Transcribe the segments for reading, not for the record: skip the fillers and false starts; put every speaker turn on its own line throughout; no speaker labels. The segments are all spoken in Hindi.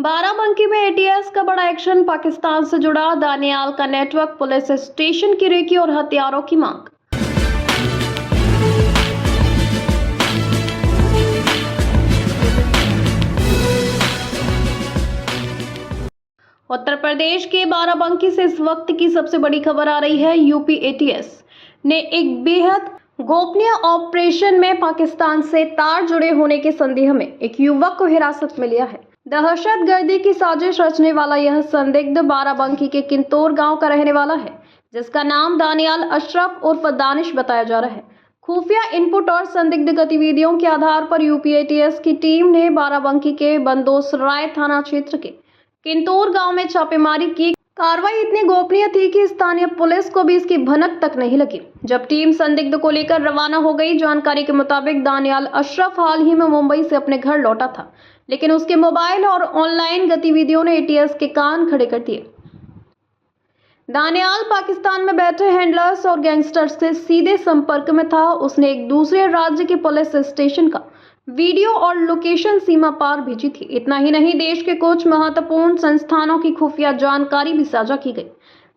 बाराबंकी में एटीएस का बड़ा एक्शन। पाकिस्तान से जुड़ा दानियाल का नेटवर्क, पुलिस स्टेशन की रेकी और हथियारों की मांग। उत्तर प्रदेश के बाराबंकी से इस वक्त की सबसे बड़ी खबर आ रही है। यूपी एटीएस ने एक बेहद गोपनीय ऑपरेशन में पाकिस्तान से तार जुड़े होने के संदेह में एक युवक को हिरासत में लिया है। दहशतगर्दी की साजिश रचने वाला यह संदिग्ध बाराबंकी के किंतौर गांव का रहने वाला है, जिसका नाम दानियाल अशरफ उर्फ दानिश बताया जा रहा है। खुफिया इनपुट और संदिग्ध गतिविधियों के आधार पर यूपी एटीएस की टीम ने बाराबंकी के बंदोसराय थाना क्षेत्र के किंतौर गांव में छापेमारी की। कार्रवाई इतनी गोपनीय थी कि स्थानीय पुलिस को भी इसकी भनक तक नहीं लगी। जब टीम संदिग्ध को लेकर रवाना हो गई, जानकारी के मुताबिक दानियाल अशरफ हाल ही में मुंबई से अपने घर लौटा था, लेकिन उसके मोबाइल और ऑनलाइन गतिविधियों ने एटीएस के कान खड़े कर दिए। दानियाल पाकिस्तान में बैठे हैंडलर्स और गैंगस्टर्स से सीधे संपर्क में था। उसने एक दूसरे राज्य के पुलिस स्टेशन का वीडियो और लोकेशन सीमा पार भेजी थी। इतना ही नहीं, देश के कुछ महत्वपूर्ण संस्थानों की खुफिया जानकारी भी साझा की गई।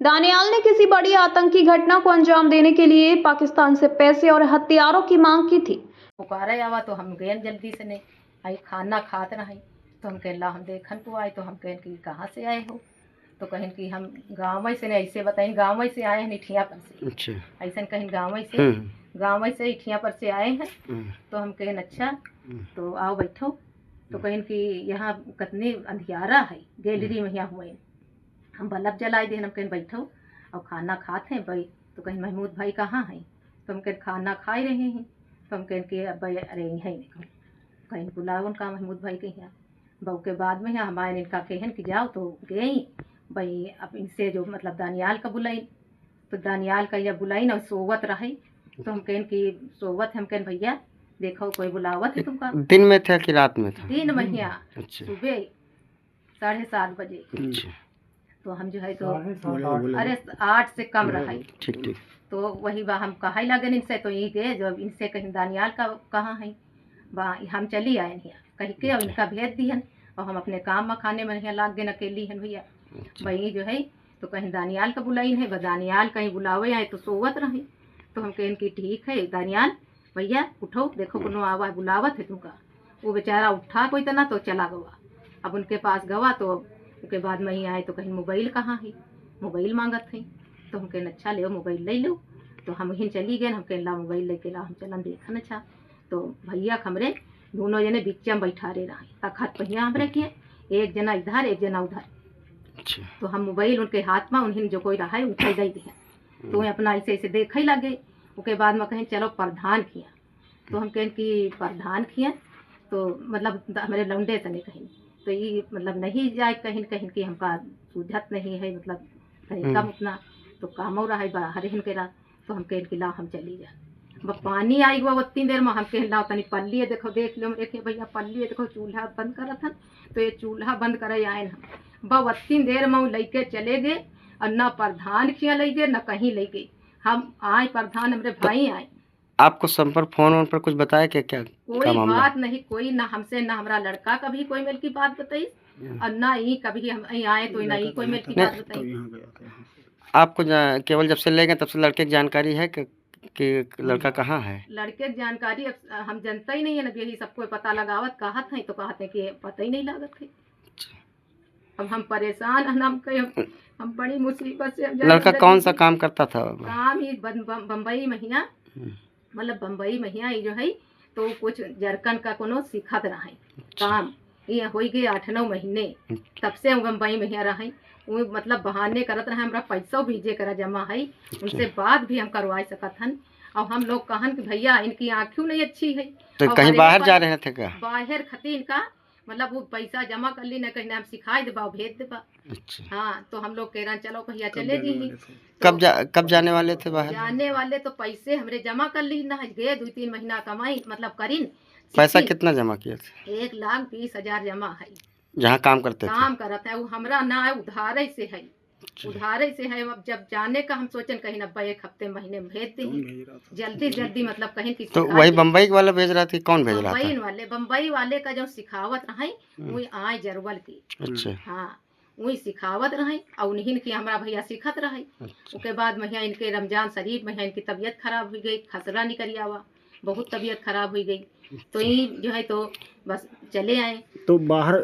दानियाल ने किसी बड़ी आतंकी घटना को अंजाम देने के लिए पाकिस्तान से पैसे और हथियारों की मांग की थी।
पुकारा आवा तो हम गए जल्दी से, नहीं आई खाना खाते रहे तो हम कहला हम देखन को आए तो हम कहें कि कहाँ से आए हो, तो कहें कि हम गाँव से, नहीं ऐसे बताएं गाँव से आए हैं इठिया पर से। अच्छा। ऐसा कहें गाँव से इठिया पर से आए हैं। तो हम कहें अच्छा तो आओ बैठो। तो कहें कि यहाँ कितनी अंधियारा है, गैलरी में यहाँ हुए हम बल्ब जलाए दे। हम कहें बैठो और खाना खाते हैं भाई। तो कहें महमूद भाई कहाँ हैं, तो हम कहें खाना खाए रहे हैं। तो हम कहें कि अब अरे यहीं देखो, कहीं बुलाओ उनका महमूद भाई के यहाँ। बहू के बाद में यहाँ हमारे इनका कहन कि जाओ, तो गए भाई। अब इनसे जो मतलब दानियाल का बुलाई, तो दानियाल का यह बुलाई ना सोवत रहे। तो हम कहें कि सोवत, हम कहें भैया देखो कोई बुलावत है तुमका।
दिन में था कि रात में था?
दिन में ही।
अच्छा।
सुबह 7:30 बजे।
अच्छा।
तो हम जो है तो अरे 8 से कम रहा।
ठीक ठीक।
तो वही बा हम कहा लगन इनसे, तो यही गए जब इनसे कहीं दानियाल का कहाँ है बा, हम चली आए यहाँ कह के और इनका भेज दिहन और हम अपने काम में खाने में यहाँ लाग गए अकेली हन भैया। वही जो है तो कहीं दानियाल का बुलाई है, दानियाल कहीं बुलावे आए तो सोवत रहे। तो हम कहें कि ठीक है दानियाल भैया उठो, देखो कोनो आवाज बुलावत है तुमका। वो बेचारा उठा कोई तना तो चला गवा। अब उनके पास गवा तो उसके बाद में ही आए तो कहीं मोबाइल कहाँ है, मोबाइल मांगत है। तो हम कहें अच्छा ले मोबाइल ले लो। तो हम ही चली गए। हम कहें ला मोबाइल लेके ला, हम चलन देखन। अच्छा तो भैया हमरे दोनों जने बीच में बैठा रहे तक हाथ पहिया हमरे किए, एक जना इधर एक जना उधर।
अच्छा।
तो हम मोबाइल उनके हाथ में उन्हें जो कोई रहा है उठा दे दिया। तो अपना ऐसे ऐसे देखे लगे। उसके बाद में कहें चलो प्रधान किया। तो हम कहें कि प्रधान किया तो मतलब हमारे लौंडे तने कहीं तो ये मतलब नहीं जाए कहीं कहीं कि हमका सूझत नहीं है, मतलब तरीका उतना तो काम हो रहा है बाहर हिन के रात। तो हम कहें कि ला हम चली जा। बस पानी आई हुआ उतनी देर में हम कहें ला तनी पल्ली है देखो देख लो, देखे भैया पल्ली है देखो, चूल्हा बंद करा था। तो ये चूल्हा बंद करे आए हम बस उतनी देर में लेके चले गए और ना प्रधान किया ले गए ना कहीं ले गए। हम आए प्रधान हमारे भाई आए।
आपको संपर्क फोन पर कुछ बताया क्या?
कोई बात नहीं, कोई ना हमसे ना हमारा लड़का कभी कोई मेल की बात बताई और ना ही कभी हम आए तो ना ही कोई मेल की बात बताई।
आपको केवल जब से ले गए तब से लड़के की जानकारी है कि लड़का कहाँ है?
लड़के की जानकारी हम जनता ही नहीं है ना, यही सबको पता लगावत कहत है तो कहते हैं कि पता ही नहीं लागत है। अब हम परेशान हम बड़ी मुसीबत से।
लड़का कौन सा काम करता था?
काम ही बम्बई महिया, मतलब बम्बई महिया जो है तो कुछ जरकन का कोनो सिखत रहा है काम। ये हो गए 8-9 महीने तब से बम्बई महिया रहा है। वो मतलब बहाने करत रहे, हमारा पैसा भेजे करा जमा है, उनसे बात भी हम करवा सकत हन। और हम लोग कहन कि भैया इनकी आँखों नहीं अच्छी है
तो कहीं बाहर जा रहे थे क्या?
बाहर खती इनका मतलब वो पैसा जमा कर ली ना, कहीं हम सिखाई देबा भेज देबा।
अच्छा।
हाँ तो हम लोग कह रहे चलो भैया चले जी।
कब जाने वाले थे बाहर?
जाने वाले तो पैसे हमरे जमा कर ली ना, गए 2-3 महीना कमाई मतलब करीन।
पैसा कितना जमा किया था?
1,20,000 जमा है।
जहाँ काम करते थे?
काम करता है वो हमरा ना है, उधार से है। उधारे से है। अब जब जाने का हम सोचन कहीं अब्बा एक हफ्ते महीने में भेज दें जल्दी जल्दी, मतलब कहीं की
तो वही बम्बई वाला भेज रहा थी, कौन भेज रहा था?
बम्बई वाले का जो सिखावत रहे वही आए जरवल की।
अच्छा
हाँ वही सिखावत रहे और उन्हीं की हमारा भैया सिखत रहे। उसके बाद महिया इनके रमजान शरीफ में इनकी तबीयत खराब हो गई, खसरा निकल आवा, बहुत तबीयत खराब हो गई। तो यही जो है तो बस चले आए।
तो बाहर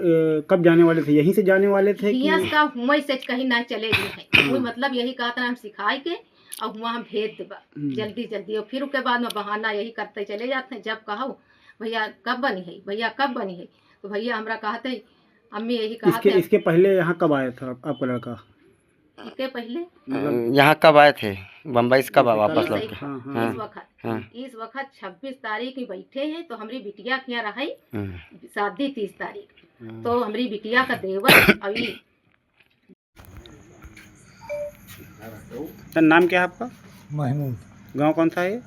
कब जाने वाले थे? यहीं से जाने वाले थे कि
हियां का हुआ से कहीं ना चले गए हैं। वो मतलब यही कहा था हम सिखाए के और हुआ हम भेज देबा जल्दी जल्दी, और फिर उसके बाद में बहाना यही करते चले जाते हैं। जब कहो भैया कब बनी है, भैया कब बनी है, तो भैया हमरा कहते अम्मी यही कहा था।
इसके पहले यहाँ कब आया था आपका लड़का?
इसके पहले
यहाँ कब आए थे? बम्बई से कब वापस लौट के?
हाँ,
इस वक्त 26 तारीख ही बैठे हैं। तो हमारी बिटिया के यहाँ रही शादी 30 तारीख, तो हमारी बिटिया का देवर अभी।
सर नाम क्या है आपका?
महमूद
गांव कौन सा है?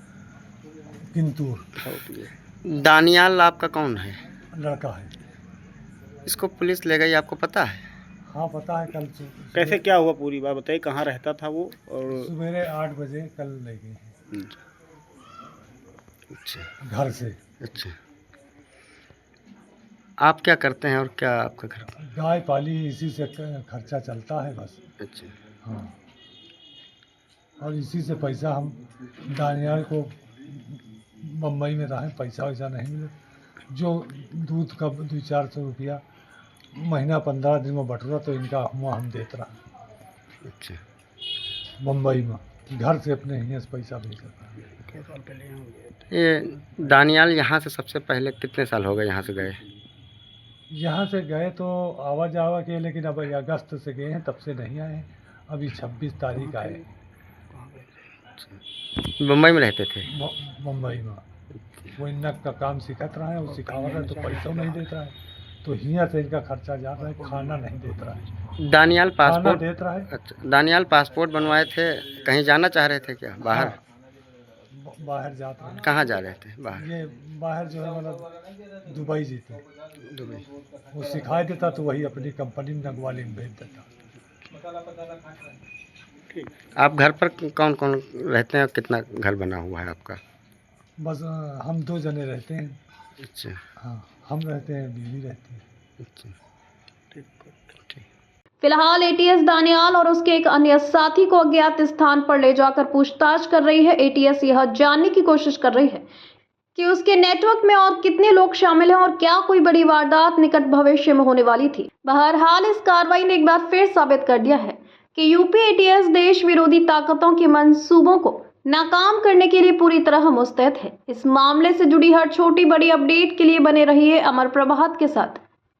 किंतूर
दानियाल आपका कौन है?
लड़का है।
इसको पुलिस ले गई, आपको पता है?
हाँ पता है। कल
कैसे क्या हुआ पूरी बात बताइए, कहाँ रहता था वो? और
सवेरे 8 बजे कल ले गए हैं
अच्छा
घर से।
अच्छा, आप क्या करते हैं और क्या आपका घर?
गाय पाली, इसी से खर्चा चलता है बस।
अच्छा,
हाँ, और इसी से पैसा हम दानियाल को बम्बई में रहे, पैसा वैसा नहीं मिले। जो दूध का 200-400 रुपया महीना 15 दिन में बटुरा, तो इनका हुआ हम देते रहा
अच्छा।
बम्बई में। घर से अपने यहाँ से पैसा भेज रहा।
ये दानियाल यहाँ से सबसे पहले कितने साल हो गए यहाँ से गए?
यहाँ से गए तो आवा जावा के, लेकिन अब अगस्त से गए हैं, तब से नहीं आए हैं। अभी 26 तारीख आए
मुंबई में रहते थे?
मुंबई में। वो इन्नक का काम सिखत रहा है, वो सिखावत है, तो पैसा नहीं देता है, तो यहाँ से इनका खर्चा जा रहा है, खाना नहीं देता है।
दानियाल
खाना
पासपोर्ट
देता है।
अच्छा, दानियाल पासपोर्ट बनवाए थे, कहीं जाना चाह रहे थे क्या बाहर?
हाँ, बाहर जाते हैं।
कहाँ जा रहे थे बाहर?
ये बाहर जो है मतलब दुबई जीते,
दुबई।
वो सिखा देता तो वही अपनी कंपनी में नगवाली में भेज देता।
आप घर पर कौन कौन रहते हैं और कितना घर बना हुआ है आपका?
बस हम 2 जने रहते हैं।
अच्छा
हाँ, हम रहते हैं, बीवी रहती है।
अच्छा, ठीक ठीक।
फिलहाल एटीएस दानियाल और उसके एक अन्य साथी को अज्ञात स्थान पर ले जाकर पूछताछ कर रही है। एटीएस यह जानने की कोशिश कर रही है कि उसके नेटवर्क में और कितने लोग शामिल हैं और क्या कोई बड़ी वारदात निकट भविष्य में होने वाली थी। बहरहाल इस कार्रवाई ने एक बार फिर साबित कर दिया है कि यूपी एटीएस देश विरोधी ताकतों के मंसूबों को नाकाम करने के लिए पूरी तरह मुस्तैद है। इस मामले से जुड़ी हर छोटी बड़ी अपडेट के लिए बने रहिए अमर प्रभात के साथ।